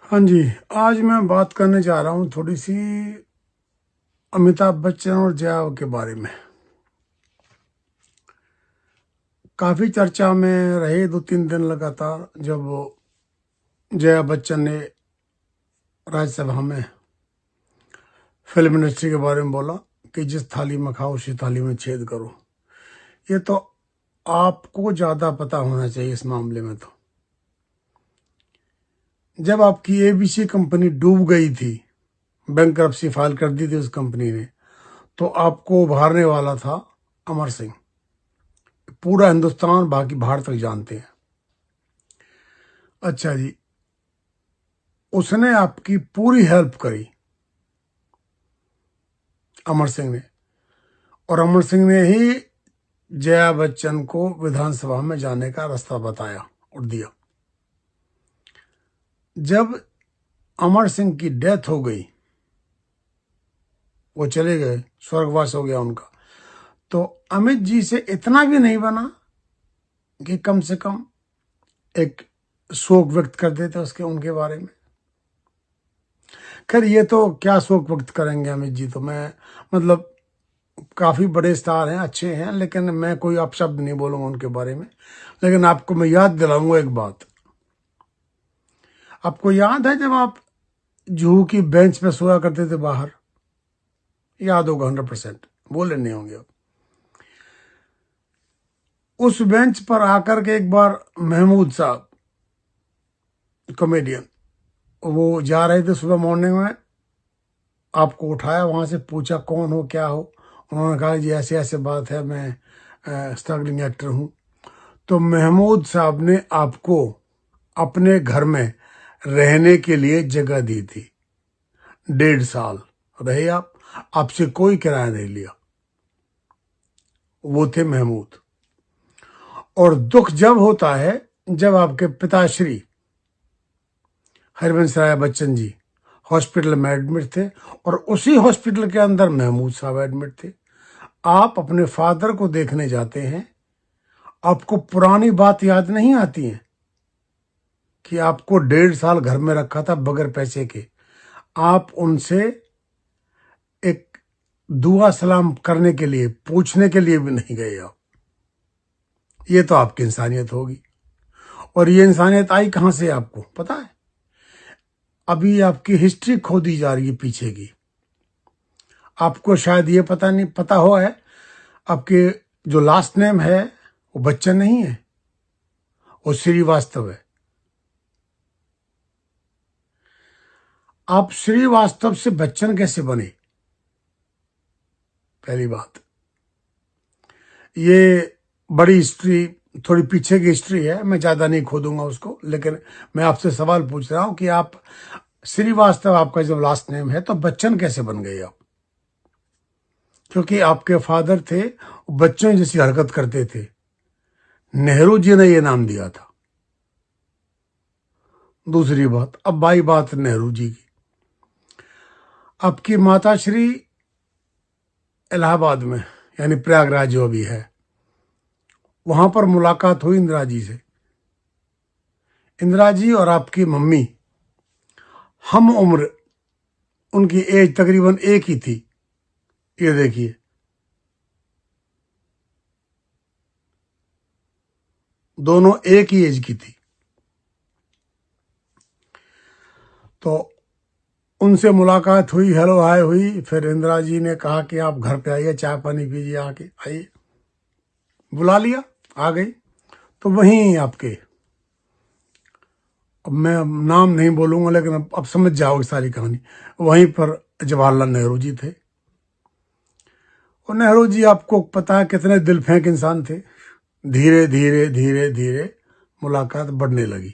हाँ जी। आज मैं बात करने जा रहा हूँ थोड़ी सी अमिताभ बच्चन और जया के बारे में। काफ़ी चर्चा में रहे 2-3 दिन लगातार, जब वो जया बच्चन ने राज्यसभा में फिल्म इंडस्ट्री के बारे में बोला कि जिस थाली में खाओ उसी थाली में छेद करो। ये तो आपको ज़्यादा पता होना चाहिए इस मामले में। तो जब आपकी एबीसी कंपनी डूब गई थी, बैंकरप्सी फाइल कर दी थी उस कंपनी ने, तो आपको उभारने वाला था अमर सिंह। पूरा हिंदुस्तान बाकी भारत तक जानते हैं। अच्छा जी, उसने आपकी पूरी हेल्प करी, अमर सिंह ने। और अमर सिंह ने ही जया बच्चन को विधानसभा में जाने का रास्ता बताया और दिया। जब अमर सिंह की डेथ हो गई, वो चले गए, स्वर्गवास हो गया उनका, तो अमित जी से इतना भी नहीं बना कि कम से कम एक शोक व्यक्त कर देते उसके उनके बारे में। खैर, ये तो क्या शोक व्यक्त करेंगे अमित जी, तो मैं मतलब काफ़ी बड़े स्टार हैं, अच्छे हैं, लेकिन मैं कोई अपशब्द नहीं बोलूँगा उनके बारे में। लेकिन आपको मैं याद दिलाऊंगा एक बात। आपको याद है जब आप जूहू की बेंच पे सोया करते थे बाहर? याद होगा 100%, बोले नहीं होंगे आप। उस बेंच पर आकर के एक बार महमूद साहब, कॉमेडियन, वो जा रहे थे सुबह मॉर्निंग में, आपको उठाया, वहां से पूछा कौन हो क्या हो। उन्होंने कहा जी ऐसे ऐसे बात है, मैं स्ट्रगलिंग एक्टर हूँ। तो महमूद साहब ने आपको अपने घर में रहने के लिए जगह दी थी। 1.5 साल रहे आप, आपसे कोई किराया नहीं लिया। वो थे महमूद। और दुख जब होता है जब आपके पिताश्री हरिवंश राय बच्चन जी हॉस्पिटल में एडमिट थे, और उसी हॉस्पिटल के अंदर महमूद साहब एडमिट थे। आप अपने फादर को देखने जाते हैं, आपको पुरानी बात याद नहीं आती है कि आपको 1.5 साल घर में रखा था बगैर पैसे के। आप उनसे एक दुआ सलाम करने के लिए, पूछने के लिए भी नहीं गए आप। ये तो आपकी इंसानियत होगी। और ये इंसानियत आई कहां से आपको पता है? अभी आपकी हिस्ट्री खोदी जा रही है पीछे की। आपको शायद ये पता हो है, आपके जो लास्ट नेम है वो बच्चन नहीं है, वो श्रीवास्तव है। आप श्रीवास्तव से बच्चन कैसे बने? पहली बात, ये बड़ी हिस्ट्री, थोड़ी पीछे की हिस्ट्री है, मैं ज्यादा नहीं खोदूंगा उसको। लेकिन मैं आपसे सवाल पूछ रहा हूं कि आप श्रीवास्तव आपका जब लास्ट नेम है, तो बच्चन कैसे बन गए आप? क्योंकि आपके फादर थे, बच्चों जैसी हरकत करते थे। नेहरू जी ने ये नाम दिया था। दूसरी बात, अब बाई बात नेहरू जी की। आपकी माताश्री इलाहाबाद में, यानी प्रयागराज जो भी है, वहां पर मुलाकात हुई इंदिरा जी से। इंदिरा जी और आपकी मम्मी हम उम्र, उनकी एज तकरीबन एक ही थी। ये देखिए, दोनों एक ही एज की थी। तो उनसे मुलाकात हुई, हेलो हाय हुई। फिर इंदिरा जी ने कहा कि आप घर पे आइए, चाय पानी पीजिए, आके आइए। बुला लिया, आ गई। तो वहीं आपके, अब मैं नाम नहीं बोलूंगा, लेकिन अब समझ जाओगे सारी कहानी। वहीं पर जवाहरलाल नेहरू जी थे। और नेहरू जी आपको पता है कितने दिल फेंक इंसान थे। धीरे धीरे धीरे धीरे मुलाकात बढ़ने लगी।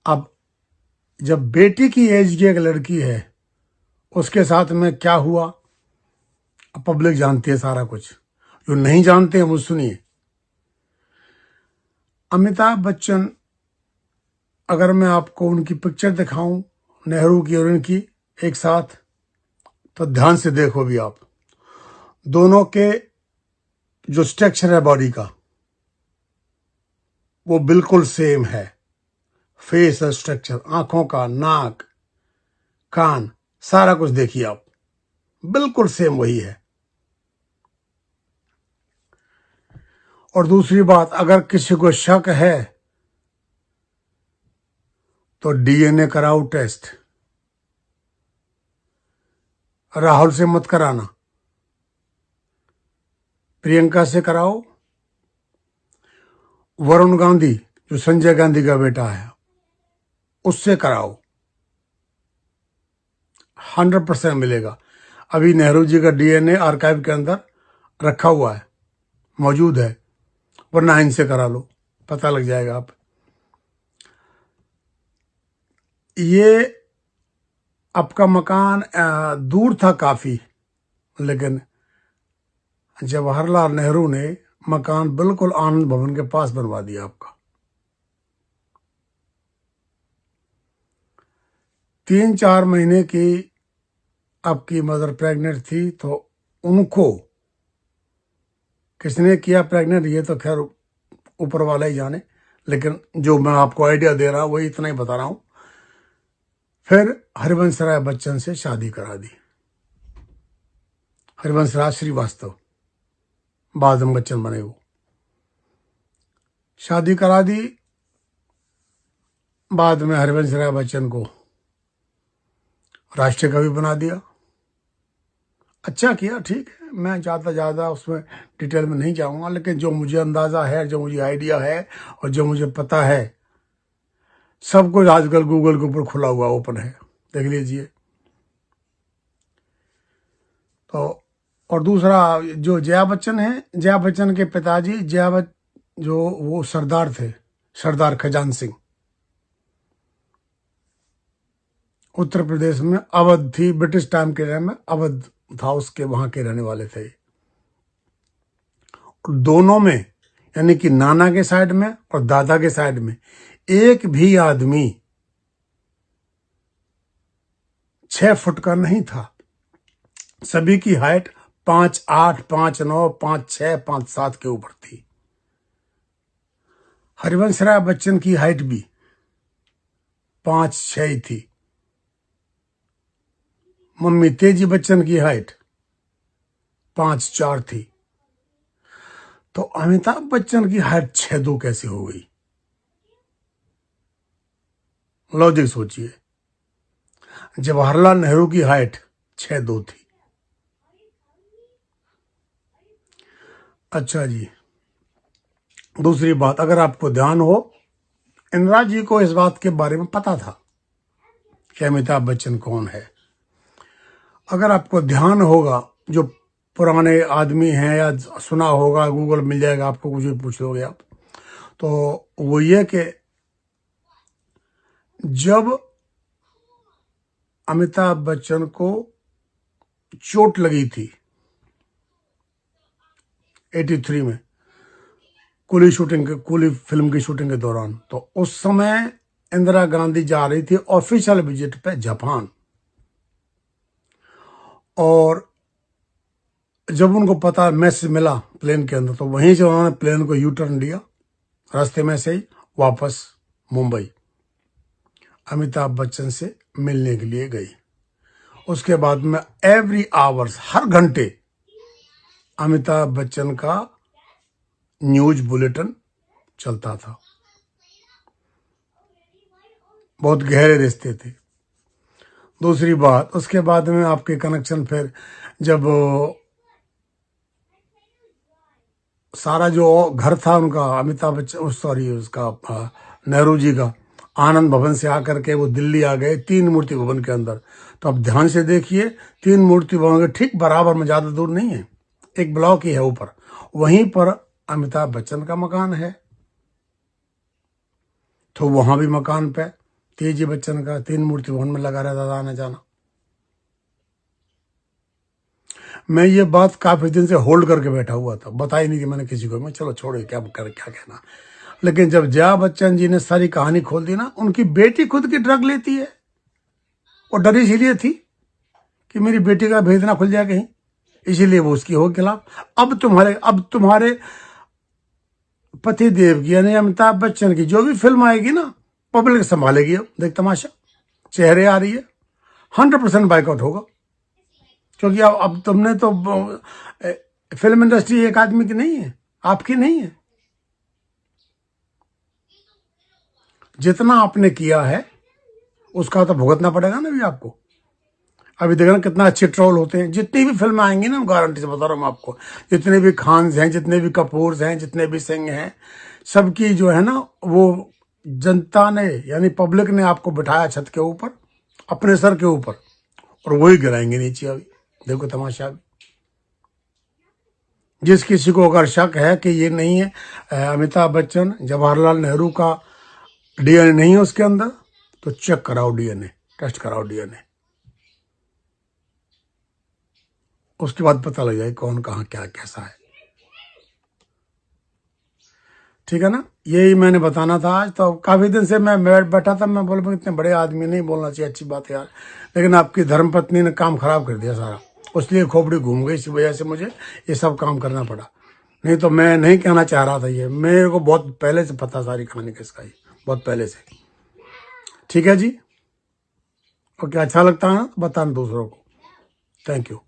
अब जब बेटी की एज की एक लड़की है, उसके साथ में क्या हुआ, अब पब्लिक जानती है सारा कुछ। जो नहीं जानते हैं वो सुनिए। अमिताभ बच्चन, अगर मैं आपको उनकी पिक्चर दिखाऊं, नेहरू की और इनकी एक साथ, तो ध्यान से देखो भी आप। दोनों के जो स्ट्रक्चर है बॉडी का, वो बिल्कुल सेम है। फेस स्ट्रक्चर, आंखों का, नाक, कान, सारा कुछ देखिए आप, बिल्कुल सेम वही है। और दूसरी बात, अगर किसी को शक है तो डीएनए कराओ टेस्ट। राहुल से मत कराना, प्रियंका से कराओ, वरुण गांधी जो संजय गांधी का बेटा है उससे कराओ, 100% मिलेगा। अभी नेहरू जी का डीएनए आर्काइव के अंदर रखा हुआ है, मौजूद है, वरना इनसे करा लो, पता लग जाएगा आप। ये आपका मकान दूर था काफी, लेकिन जवाहरलाल नेहरू ने मकान बिल्कुल आनंद भवन के पास बनवा दिया आपका। 3-4 महीने की आपकी मदर प्रेग्नेंट थी, तो उनको किसने किया प्रेग्नेंट ये तो खैर ऊपर वाला ही जाने, लेकिन जो मैं आपको आइडिया दे रहा हूं वही इतना ही बता रहा हूं। फिर हरिवंश राय बच्चन से शादी करा दी, हरिवंश राय श्रीवास्तव, बाद में बच्चन बने वो। शादी करा दी, बाद में हरिवंश राय बच्चन को राष्ट्रीय कवि बना दिया। अच्छा किया, ठीक है, मैं ज़्यादा उसमें डिटेल में नहीं जाऊंगा, लेकिन जो मुझे अंदाज़ा है, जो मुझे आइडिया है और जो मुझे पता है, सब कुछ आजकल गूगल के ऊपर खुला हुआ ओपन है, देख लीजिए। तो और दूसरा, जो जया बच्चन है, जया बच्चन के पिताजी जो वो सरदार थे, सरदार खजान सिंह, उत्तर प्रदेश में अवध थी, ब्रिटिश टाइम के टाइम में अवध था, उसके वहां के रहने वाले थे। दोनों में, यानी कि नाना के साइड में और दादा के साइड में, एक भी आदमी 6 फुट का नहीं था। सभी की हाइट 5'8", 5'9", 5'6", 5'7" के ऊपर थी। हरिवंश राय बच्चन की हाइट भी 5'6" ही थी। मम्मी तेजी बच्चन की हाइट 5'4" थी। तो अमिताभ बच्चन की हाइट 6'2" कैसे हो गई? लॉजिक सोचिए। जवाहरलाल नेहरू की हाइट 6'2" थी। अच्छा जी, दूसरी बात, अगर आपको ध्यान हो, इंदिरा जी को इस बात के बारे में पता था कि अमिताभ बच्चन कौन है। अगर आपको ध्यान होगा, जो पुराने आदमी हैं या सुना होगा, गूगल मिल जाएगा आपको, कुछ भी पूछ लोगे आप, तो वो ये कि जब अमिताभ बच्चन को चोट लगी थी 83 में, कूली फिल्म की शूटिंग के दौरान, तो उस समय इंदिरा गांधी जा रही थी ऑफिशियल विजिट पे जापान। और जब उनको पता मैसेज मिला प्लेन के अंदर, तो वहीं से उन्होंने प्लेन को यू टर्न लिया, रास्ते में से ही वापस मुंबई अमिताभ बच्चन से मिलने के लिए गई। उसके बाद में एवरी आवर्स, हर घंटे अमिताभ बच्चन का न्यूज बुलेटिन चलता था। बहुत गहरे रिश्ते थे। दूसरी बात, उसके बाद में आपके कनेक्शन, फिर जब सारा जो घर था उनका, अमिताभ बच्चन, सॉरी, उसका नेहरू जी का, आनंद भवन से आकर के वो दिल्ली आ गए 3 मूर्ति भवन के अंदर। तो अब ध्यान से देखिए, 3 मूर्ति भवन के ठीक बराबर में, ज्यादा दूर नहीं है, एक ब्लॉक ही है ऊपर, वहीं पर अमिताभ बच्चन का मकान है। तो वहां भी मकान पे तेजी बच्चन का 3 मूर्ति भवन में लगा रहता था आना जाना। मैं ये बात काफी दिन से होल्ड करके बैठा हुआ था, बताई नहीं कि मैंने किसी को, मैं चलो छोड़ो क्या कहना। लेकिन जब जया बच्चन जी ने सारी कहानी खोल दी ना, उनकी बेटी खुद की ड्रग लेती है, वो डरी इसीलिए थी कि मेरी बेटी का भेद ना खुल जाए कहीं, इसीलिए वो उसकी हो खिलाफ। अब तुम्हारे पति देव की यानी अमिताभ बच्चन की जो भी फिल्म आएगी ना, पब्लिक संभालेगी। अब देख तमाशा, चेहरे आ रही है, 100% बाइकआउट होगा। क्योंकि अब तुमने तो फिल्म इंडस्ट्री एक आदमी की नहीं है, आपकी नहीं है। जितना आपने किया है उसका तो भुगतना पड़ेगा ना भी आपको। अभी देखना कितना अच्छे ट्रोल होते हैं। जितनी भी फिल्में आएंगी ना, गारंटी से बता रहा हूँ आपको, जितने भी खान्स हैं, जितने भी कपूर्स हैं, जितने भी सिंह हैं, सबकी जो है ना, वो जनता ने यानी पब्लिक ने आपको बिठाया छत के ऊपर, अपने सर के ऊपर, और वही गिराएंगे नीचे। अभी देखो तमाशा। जिस किसी को अगर शक है कि ये नहीं है अमिताभ बच्चन, जवाहरलाल नेहरू का डीएनए नहीं है उसके अंदर, तो चेक कराओ, डीएनए टेस्ट कराओ, डीएनए। उसके बाद पता लग जाए कौन कहाँ क्या कैसा है। ठीक है ना, यही मैंने बताना था आज। तो काफी दिन से मैं बैठा था, मैं बोला इतने बड़े आदमी नहीं बोलना चाहिए, अच्छी बात है यार, लेकिन आपकी धर्मपत्नी ने काम खराब कर दिया सारा, उसलिए खोपड़ी घूम गई। इसी वजह से मुझे ये सब काम करना पड़ा। नहीं तो मैं नहीं कहना चाह रहा था ये, मेरे को बहुत पहले से पता सारी कहानी किसका ही, बहुत पहले से। ठीक है जी, ओके, अच्छा लगता है ना बताना दूसरों को। Thank you.